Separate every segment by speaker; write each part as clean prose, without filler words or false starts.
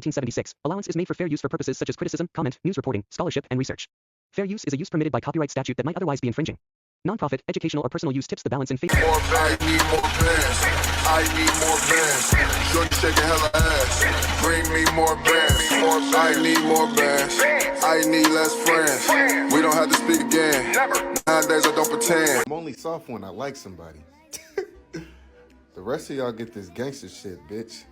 Speaker 1: 1976, allowance is made for fair use for purposes such as criticism, comment, news reporting, scholarship, and research. Fair use is a use permitted by copyright statute that might otherwise be infringing. Nonprofit, educational, or personal use tips the balance in favor.
Speaker 2: I need more bands. I need more bands. Shorty shaking hella ass. Bring me more bands. I need more bands. I need less friends. We don't have to speak again. Nowadays I don't pretend.
Speaker 3: I'm only soft when I like somebody. The rest of y'all get this gangster shit, bitch.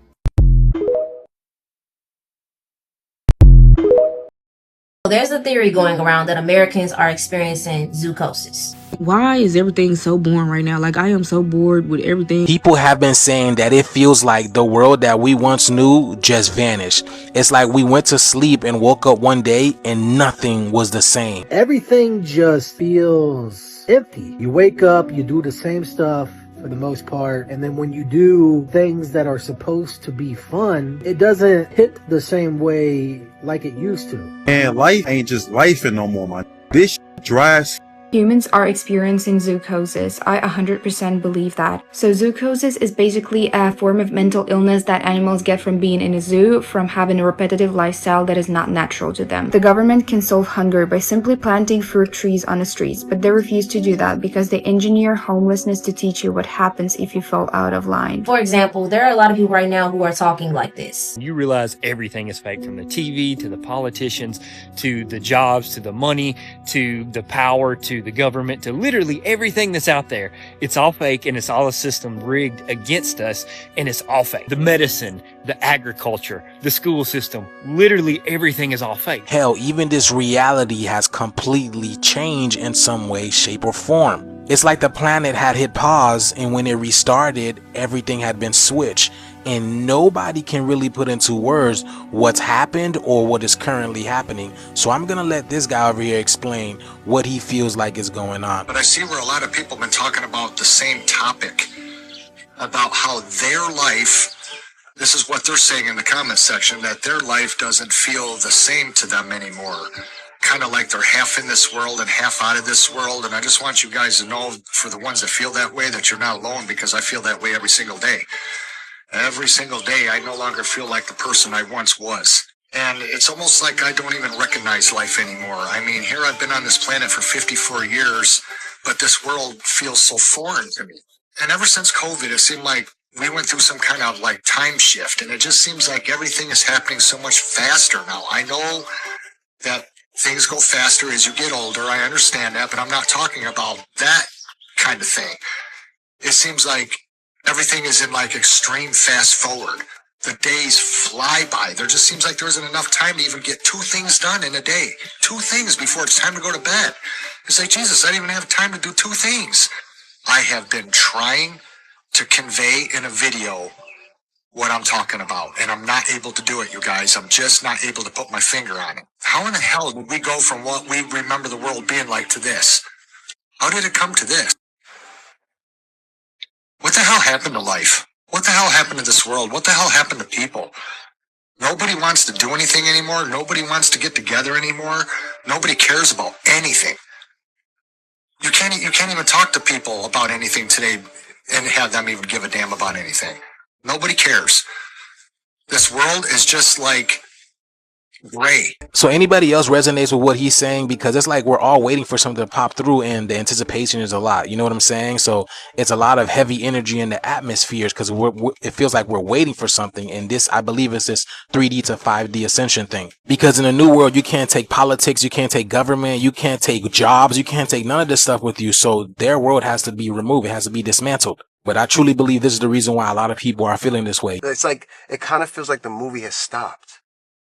Speaker 4: There's a theory going around that Americans are experiencing zoochosis.
Speaker 5: Why is everything so boring right now? Like, I am so bored with everything.
Speaker 6: People have been saying that it feels like the world that we once knew just vanished. It's like we went to sleep and woke up one day and nothing was the same.
Speaker 7: Everything just feels empty. You wake up, you do the same stuff for the most part, and then when you do things that are supposed to be fun, it doesn't hit the same way like it used to.
Speaker 8: And life ain't just life no more, man. This drives.
Speaker 9: Humans are experiencing zoochosis. I 100% believe that. So zoochosis is basically a form of mental illness that animals get from being in a zoo, from having a repetitive lifestyle that is not natural to them. The government can solve hunger by simply planting fruit trees on the streets, but they refuse to do that because they engineer homelessness to teach you what happens if you fall out of line.
Speaker 4: For example, there are a lot of people right now who are talking like this.
Speaker 10: You realize everything is fake, from the TV to the politicians to the jobs to the money to the power to the government to literally everything that's out there. It's all fake, and it's all a system rigged against us, and it's all fake. The medicine, the agriculture, the school system, literally everything is all fake.
Speaker 6: Hell, even this reality has completely changed in some way, shape, or form. It's like the planet had hit pause, and when it restarted, everything had been switched. And nobody can really put into words what's happened or what is currently happening. So I'm gonna let this guy over here explain what he feels like is going on.
Speaker 11: But I see where a lot of people have been talking about the same topic, about how their life, this is what they're saying in the comment section, that their life doesn't feel the same to them anymore. Kind of like they're half in this world and half out of this world. And I just want you guys to know, for the ones that feel that way, that you're not alone, because I feel that way every single day. Every single day, I no longer feel like the person I once was. And it's almost like I don't even recognize life anymore. I mean, here I've been on this planet for 54 years, but this world feels so foreign to me. And ever since COVID, it seemed like we went through some kind of like time shift, and it just seems like everything is happening so much faster now. I know that things go faster as you get older. I understand that, but I'm not talking about that kind of thing. It seems like everything is in like extreme fast forward. The days fly by. There just seems like there isn't enough time to even get 2 things done in a day. 2 things before it's time to go to bed. It's like, Jesus, I didn't even have time to do 2 things. I have been trying to convey in a video what I'm talking about, and I'm not able to do it, you guys. I'm just not able to put my finger on it. How in the hell did we go from what we remember the world being like to this? How did it come to this? What the hell happened to life? What the hell happened to this world? What the hell happened to people? Nobody wants to do anything anymore. Nobody wants to get together anymore. Nobody cares about anything. You can't even talk to people about anything today and have them even give a damn about anything. Nobody cares. This world is just like gray.
Speaker 6: So anybody else resonates with what he's saying? Because it's like we're all waiting for something to pop through, and the anticipation is a lot. You know what I'm saying? So it's a lot of heavy energy in the atmospheres, because it feels like we're waiting for something. And this, I believe, is this 3D to 5D ascension thing. Because in the new world, you can't take politics, you can't take government, you can't take jobs, you can't take none of this stuff with you. So their world has to be removed. It has to be dismantled. But I truly believe this is the reason why a lot of people are feeling this way.
Speaker 12: It's like, it kind of feels like the movie has stopped.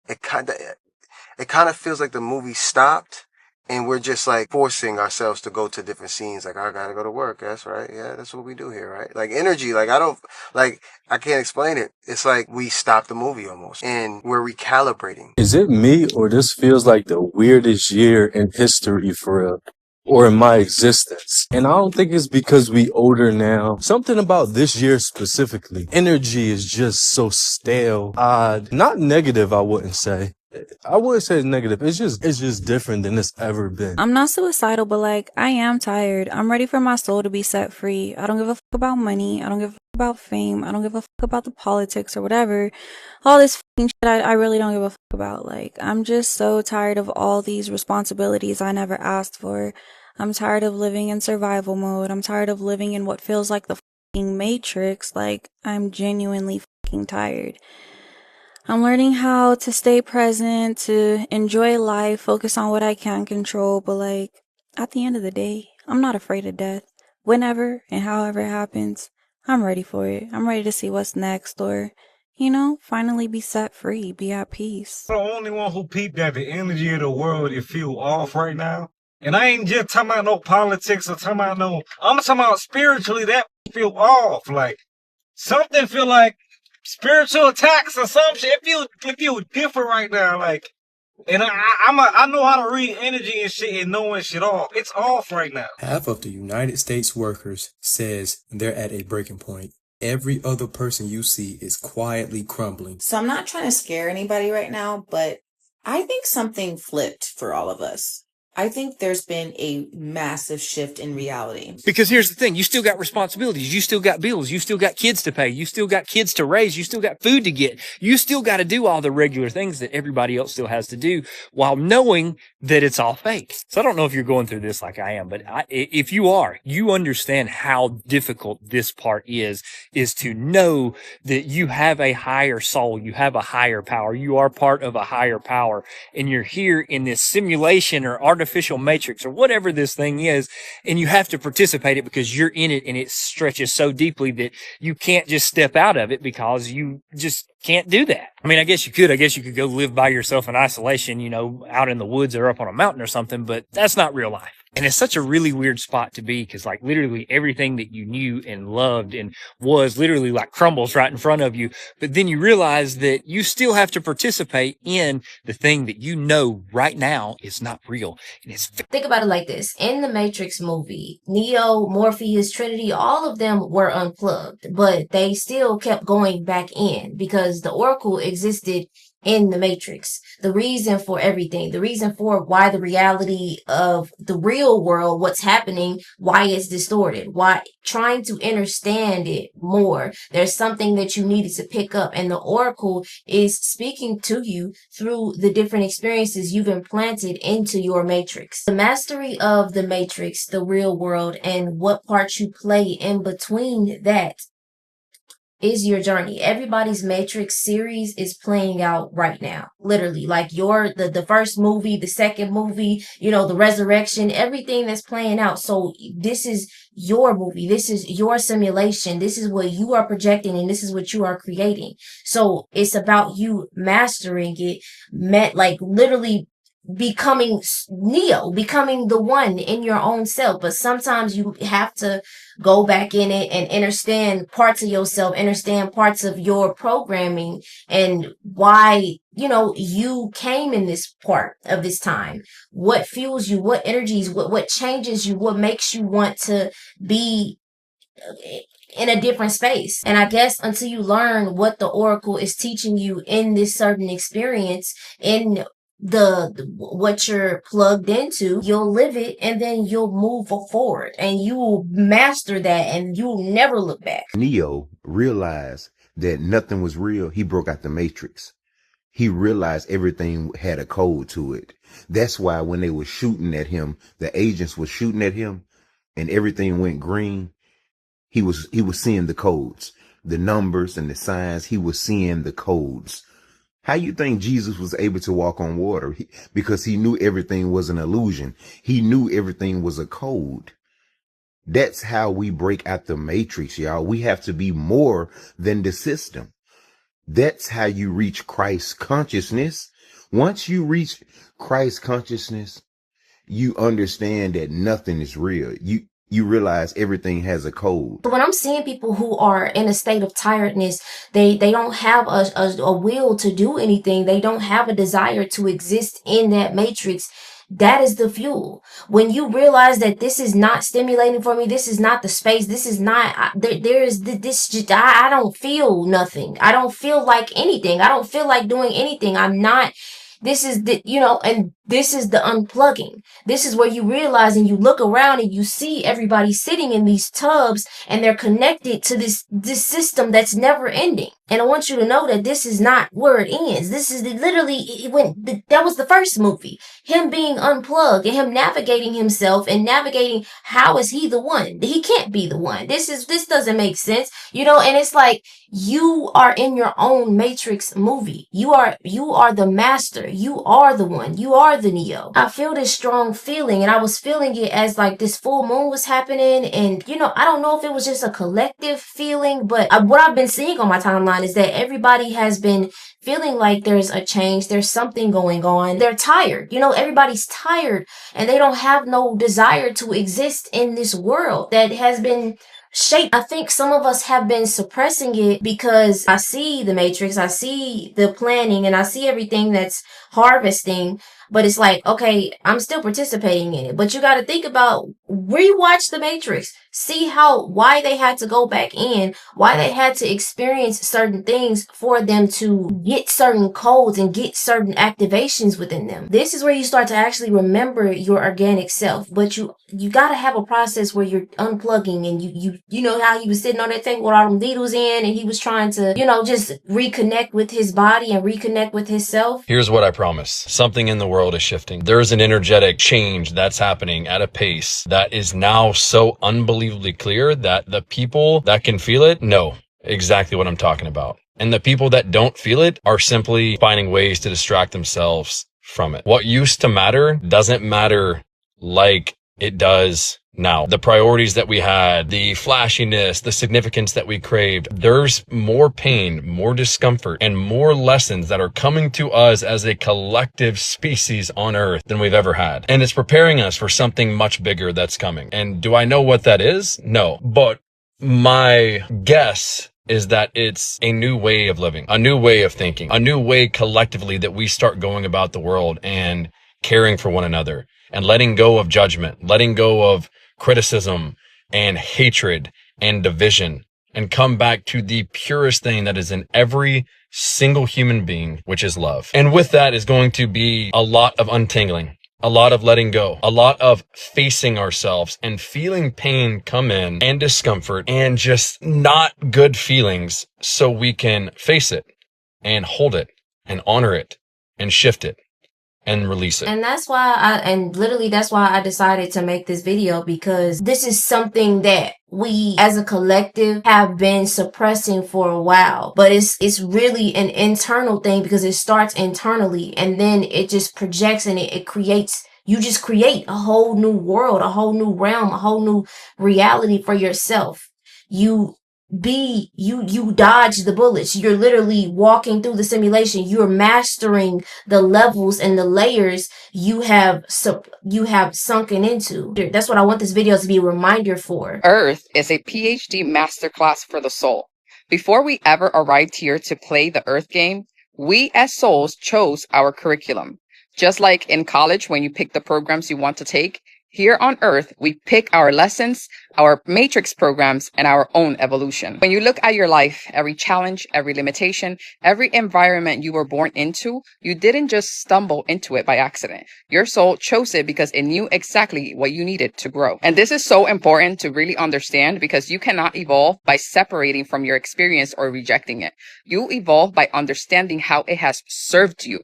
Speaker 12: It kind of feels like the movie stopped, and we're just like forcing ourselves to go to different scenes. Like, I gotta go to work. That's right. Yeah, that's what we do here, right? Like energy. Like I can't explain it. It's like we stopped the movie almost, and we're recalibrating.
Speaker 13: Is it me, or this feels like the weirdest year in history for real? Or in my existence. And I don't think it's because we older now. Something about this year specifically. Energy is just so stale, odd, not negative, I wouldn't say. I wouldn't say it's negative. It's just different than it's ever been.
Speaker 14: I'm not suicidal, but like, I am tired. I'm ready for my soul to be set free. I don't give a fuck about money. I don't give a fuck about fame. I don't give a fuck about the politics or whatever. All this fucking shit I really don't give a fuck about. Like, I'm just so tired of all these responsibilities I never asked for. I'm tired of living in survival mode. I'm tired of living in what feels like the fucking Matrix. Like, I'm genuinely fucking tired. I'm learning how to stay present, to enjoy life, focus on what I can control, but like, at the end of the day, I'm not afraid of death. Whenever and however it happens, I'm ready for it. I'm ready to see what's next, or, finally be set free, be at peace.
Speaker 15: The only one who peeped that the energy of the world it feel off right now. And I ain't just talking about no politics or talking about I'm talking about spiritually that feel off. Like, something feel like spiritual attacks or some shit. It feel different right now. Like, and I know how to read energy and shit and knowing shit off. It's off right now.
Speaker 16: Half of the United States workers says they're at a breaking point. Every other person you see is quietly crumbling.
Speaker 17: So I'm not trying to scare anybody right now, but I think something flipped for all of us. I think there's been a massive shift in reality.
Speaker 10: Because here's the thing, you still got responsibilities, you still got bills, you still got kids to pay, you still got kids to raise, you still got food to get, you still got to do all the regular things that everybody else still has to do while knowing that it's all fake. So I don't know if you're going through this like I am, but if you are, you understand how difficult this part is to know that you have a higher soul, you have a higher power, you are part of a higher power, and you're here in this simulation or artificial matrix or whatever this thing is, and you have to participate it because you're in it and it stretches so deeply that you can't just step out of it because you just can't do that. I mean, I guess you could go live by yourself in isolation, out in the woods or up on a mountain or something, but that's not real life. And it's such a really weird spot to be because like literally everything that you knew and loved and was literally like crumbles right in front of you. But then you realize that you still have to participate in the thing that you know right now is not real. And it's
Speaker 4: Think about it like this. In the Matrix movie, Neo, Morpheus, Trinity, all of them were unplugged, but they still kept going back in because the Oracle existed in the Matrix. The reason for everything, the reason for why the reality of the real world, what's happening, why it's distorted, why trying to understand it more. There's something that you needed to pick up, and the Oracle is speaking to you through the different experiences you've implanted into your Matrix. The mastery of the Matrix, the real world, and what part you play in between that is your journey. Everybody's Matrix series is playing out right now. Literally, like the first movie, the second movie, the resurrection, everything that's playing out. So this is your movie. This is your simulation. This is what you are projecting and this is what you are creating. So it's about you mastering it, literally becoming Neo, becoming the one in your own self. But sometimes you have to go back in it and understand parts of yourself, understand parts of your programming and why, you came in this part of this time. What fuels you, what energies, what changes you, what makes you want to be in a different space. And I guess until you learn what the Oracle is teaching you in this certain experience, in what you're plugged into, you'll live it and then you'll move forward and you will master that and you'll never look back.
Speaker 18: Neo realized that nothing was real. He broke out the Matrix. He realized everything had a code to it. That's why when they were shooting at him, the agents were shooting at him and everything went green. He was seeing the codes, the numbers and the signs. He was seeing the codes. How you think Jesus was able to walk on water? Because he knew everything was an illusion. He knew everything was a code. That's how we break out the Matrix, y'all. We have to be more than the system. That's how you reach Christ consciousness. Once you reach Christ consciousness, you understand that nothing is real. You realize everything has a code.
Speaker 4: When I'm seeing people who are in a state of tiredness, they don't have a will to do anything. They don't have a desire to exist in that matrix. That is the fuel. When you realize that this is not stimulating for me, this is not the space, this is not, I don't feel nothing. I don't feel like anything. I don't feel like doing anything. I'm not, this is the, and This is the unplugging. This is where you realize and you look around and you see everybody sitting in these tubs and they're connected to this system that's never ending. And I want you to know that this is not where it ends. This is that was the first movie. Him being unplugged and him navigating himself and navigating how is he the one? He can't be the one. This doesn't make sense. And it's like you are in your own Matrix movie. You are the master. You are the one. You are the Neo. I feel this strong feeling, and I was feeling it as like this full moon was happening, and I don't know if it was just a collective feeling, but what I've been seeing on my timeline is that everybody has been feeling like there's a change, there's something going on. They're tired. Everybody's tired, and they don't have no desire to exist in this world that has been shaped. I think some of us have been suppressing it because I see the Matrix, I see the planning, and I see everything that's harvesting. But it's like, okay, I'm still participating in it. But you got to think about, rewatch the Matrix. See why they had to go back in, why they had to experience certain things for them to get certain codes and get certain activations within them. This is where you start to actually remember your organic self. But you got to have a process where you're unplugging, and you know how he was sitting on that thing with all them needles in, and he was trying to, just reconnect with his body and reconnect with himself.
Speaker 19: Here's what I promise. Something in the world is shifting. There's an energetic change that's happening at a pace that is now so unbelievably clear that the people that can feel it know exactly what I'm talking about. And the people that don't feel it are simply finding ways to distract themselves from it. What used to matter doesn't matter like it does now. The priorities that we had, the flashiness, the significance that we craved, there's more pain, more discomfort, and more lessons that are coming to us as a collective species on Earth than we've ever had. And it's preparing us for something much bigger that's coming. And do I know what that is? No. But my guess is that it's a new way of living, a new way of thinking, a new way collectively that we start going about the world and caring for one another and letting go of judgment, letting go of criticism and hatred and division, and come back to the purest thing that is in every single human being, which is love. And with that is going to be a lot of untangling, a lot of letting go, a lot of facing ourselves and feeling pain come in and discomfort and just not good feelings, so we can face it and hold it and honor it and shift it and release it.
Speaker 4: And that's why I decided to make this video, because this is something that we as a collective have been suppressing for a while, but it's really an internal thing, because it starts internally and then it just projects and it creates, you just create a whole new world, a whole new realm, a whole new reality for yourself. You dodge the bullets. You're literally walking through the simulation. You're mastering the levels and the layers you have sunken into. That's what I want this video to be a reminder for.
Speaker 20: Earth is a PhD masterclass for the soul. Before we ever arrived here to play the Earth game, we as souls chose our curriculum. Just like in college when you pick the programs you want to take, here on Earth, we pick our lessons, our matrix programs, and our own evolution. When you look at your life, every challenge, every limitation, every environment you were born into, you didn't just stumble into it by accident. Your soul chose it because it knew exactly what you needed to grow. And this is so important to really understand, because you cannot evolve by separating from your experience or rejecting it. You evolve by understanding how it has served you.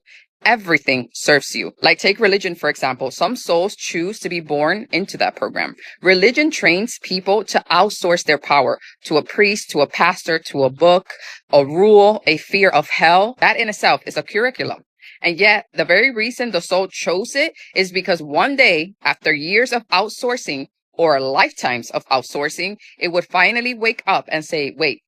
Speaker 20: Everything serves you. Like take religion, for example. Some souls choose to be born into that program. Religion trains people to outsource their power to a priest, to a pastor, to a book, a rule, a fear of hell. That in itself is a curriculum. And yet the very reason the soul chose it is because one day, after years of outsourcing or lifetimes of outsourcing, it would finally wake up and say, wait,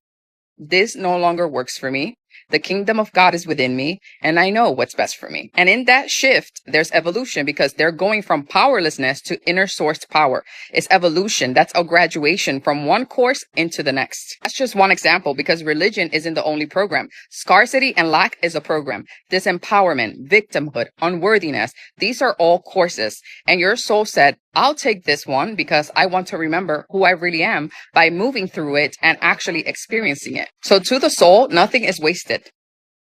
Speaker 20: this no longer works for me. The kingdom of God is within me, and I know what's best for me. And in that shift, there's evolution, because they're going from powerlessness to inner sourced power. It's evolution. That's a graduation from one course into the next. That's just one example, because religion isn't the only program. Scarcity and lack is a program. Disempowerment, victimhood, unworthiness. These are all courses. And your soul said, I'll take this one because I want to remember who I really am by moving through it and actually experiencing it. So to the soul, nothing is wasted.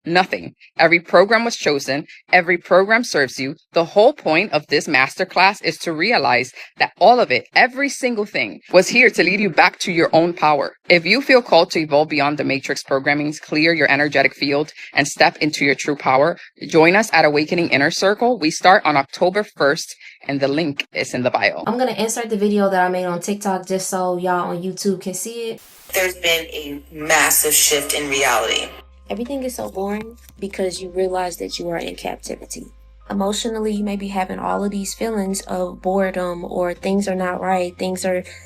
Speaker 20: Nothing. Every program was chosen. Every program serves you. The whole point of this masterclass is to realize that all of it, every single thing, was here to lead you back to your own power. If you feel called to evolve beyond the matrix programmings, clear your energetic field, and step into your true power, join us at Awakening Inner Circle. We start on October 1st, and the link is in the bio.
Speaker 4: I'm going to insert the video that I made on TikTok just so y'all on YouTube can see it.
Speaker 17: There's been a massive shift in reality.
Speaker 4: Everything is so boring because you realize that you are in captivity. Emotionally, you may be having all of these feelings of boredom or things are not right.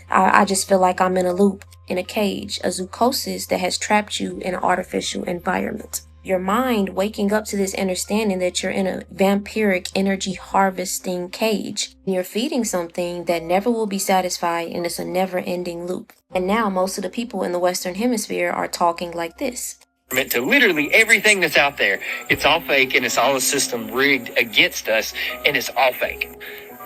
Speaker 4: I just feel like I'm in a loop, in a cage, a zoochosis that has trapped you in an artificial environment. Your mind waking up to this understanding that you're in a vampiric energy harvesting cage. You're feeding something that never will be satisfied, and it's a never-ending loop. And now most of the people in the Western Hemisphere are talking like this.
Speaker 10: To literally everything that's out there. It's all fake and it's all a system rigged against us, and it's all fake.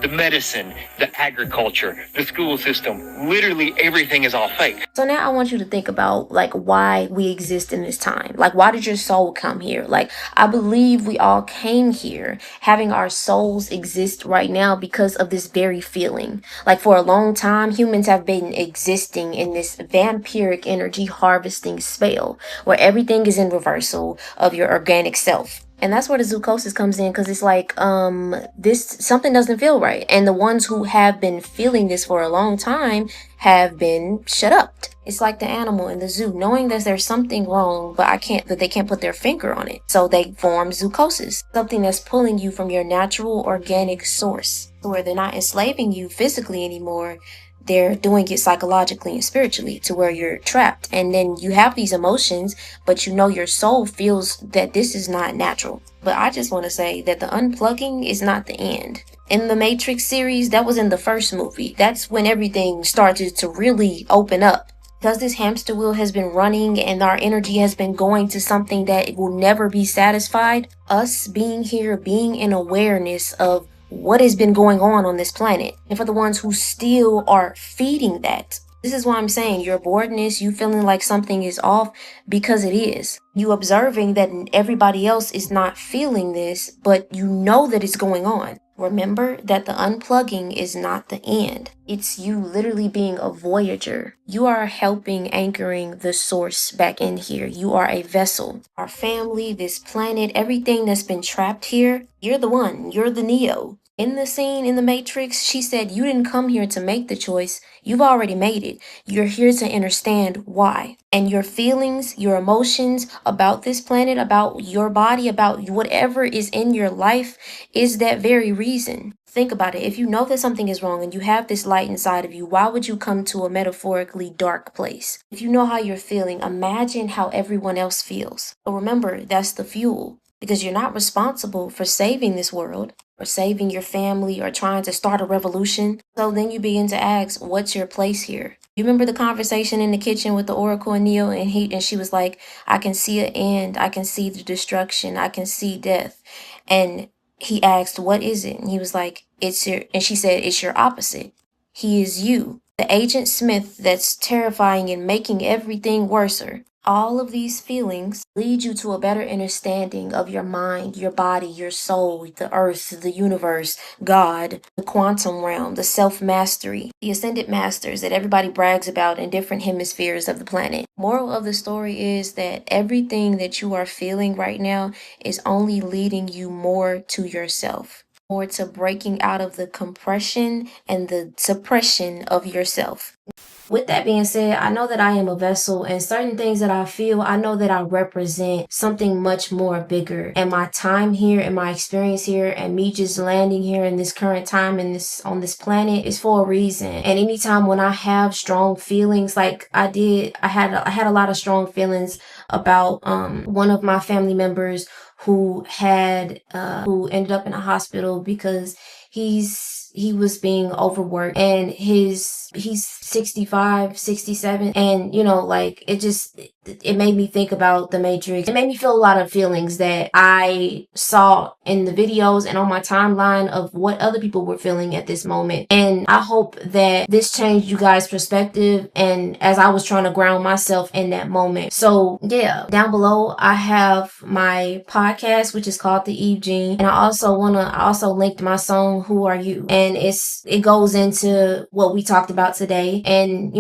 Speaker 10: The medicine, the agriculture, the school system, literally everything is all fake.
Speaker 4: So now I want you to think about like why we exist in this time. Like, why did your soul come here? Like, I believe we all came here having our souls exist right now because of this very feeling. Like, for a long time, humans have been existing in this vampiric energy harvesting spell where everything is in reversal of your organic self. And that's where the zoochosis comes in, because it's like, something doesn't feel right. And the ones who have been feeling this for a long time have been shut up. It's like the animal in the zoo, knowing that there's something wrong, but they can't put their finger on it. So they form zoochosis, something that's pulling you from your natural organic source, where they're not enslaving you physically anymore. They're doing it psychologically and spiritually to where you're trapped. And then you have these emotions, but you know your soul feels that this is not natural. But I just want to say that the unplugging is not the end. In the Matrix series, that was in the first movie. That's when everything started to really open up. Because this hamster wheel has been running and our energy has been going to something that will never be satisfied, us being here, being in awareness of what has been going on this planet, and for the ones who still are feeding that. This is why I'm saying your boredness, you feeling like something is off, because it is. You observing that everybody else is not feeling this, but you know that it's going on. Remember that the unplugging is not the end. It's you literally being a voyager. You are helping anchoring the source back in here. You are a vessel. Our family, this planet, everything that's been trapped here, you're the one. You're the Neo. In the scene in the Matrix, she said, you didn't come here to make the choice. You've already made it. You're here to understand why. And your feelings, your emotions about this planet, about your body, about whatever is in your life is that very reason. Think about it. If you know that something is wrong and you have this light inside of you, why would you come to a metaphorically dark place? If you know how you're feeling, imagine how everyone else feels. But remember, that's the fuel. Because you're not responsible for saving this world or saving your family or trying to start a revolution. So then you begin to ask, what's your place here? You remember the conversation in the kitchen with the Oracle and Neo, and she was like, I can see an end. I can see the destruction. I can see death. And he asked, what is it? And he was like, and she said, it's your opposite. He is you, the Agent Smith that's terrifying and making everything worser. All of these feelings lead you to a better understanding of your mind, your body, your soul, the earth, the universe, God, the quantum realm, the self-mastery, the ascended masters that everybody brags about in different hemispheres of the planet. Moral of the story is that everything that you are feeling right now is only leading you more to yourself, more to breaking out of the compression and the suppression of yourself. With that being said, I know that I am a vessel, and certain things that I feel, I know that I represent something much more bigger. And my time here and my experience here and me just landing here in this current time on this planet is for a reason. And anytime when I have strong feelings, like I had a lot of strong feelings about one of my family members who ended up in a hospital because he's he was being overworked, and he's 65, 67, and like it made me think about the Matrix. It made me feel a lot of feelings that I saw in the videos and on my timeline of what other people were feeling at this moment. And I hope that this changed you guys' perspective, and as I was trying to ground myself in that moment. So yeah, down below I have my podcast, which is called The Eve Gene, and I also linked my song Who Are You, and it goes into what we talked about today, and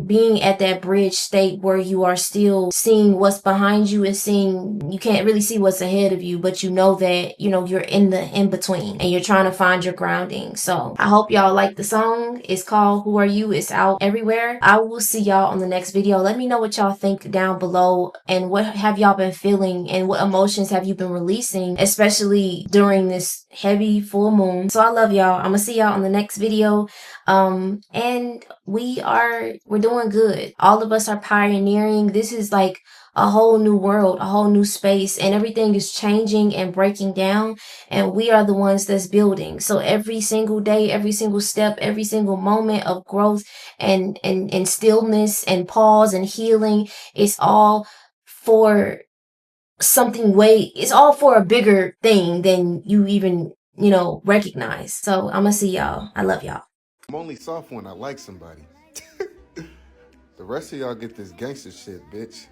Speaker 4: being at that bridge state where you are still seeing what's behind you, and you can't really see what's ahead of you, but you know that you're in the in between and you're trying to find your grounding. So I hope y'all like the song. It's called Who Are You. It's out everywhere. I will see y'all on the next video. Let me know what y'all think down below, and what have y'all been feeling, and what emotions have you been releasing, especially during this heavy full moon. So I love y'all. I'm gonna see y'all on the next video. And we're doing good. All of us are pioneering. This is like a whole new world, a whole new space, and everything is changing and breaking down, and we are the ones that's building. So every single day, every single step, every single moment of growth and stillness and pause and healing, it's all for it's all for a bigger thing than you even recognize. So I'm gonna see y'all. I love y'all.
Speaker 3: I'm only soft when I like somebody. The rest of y'all get this gangster shit, bitch.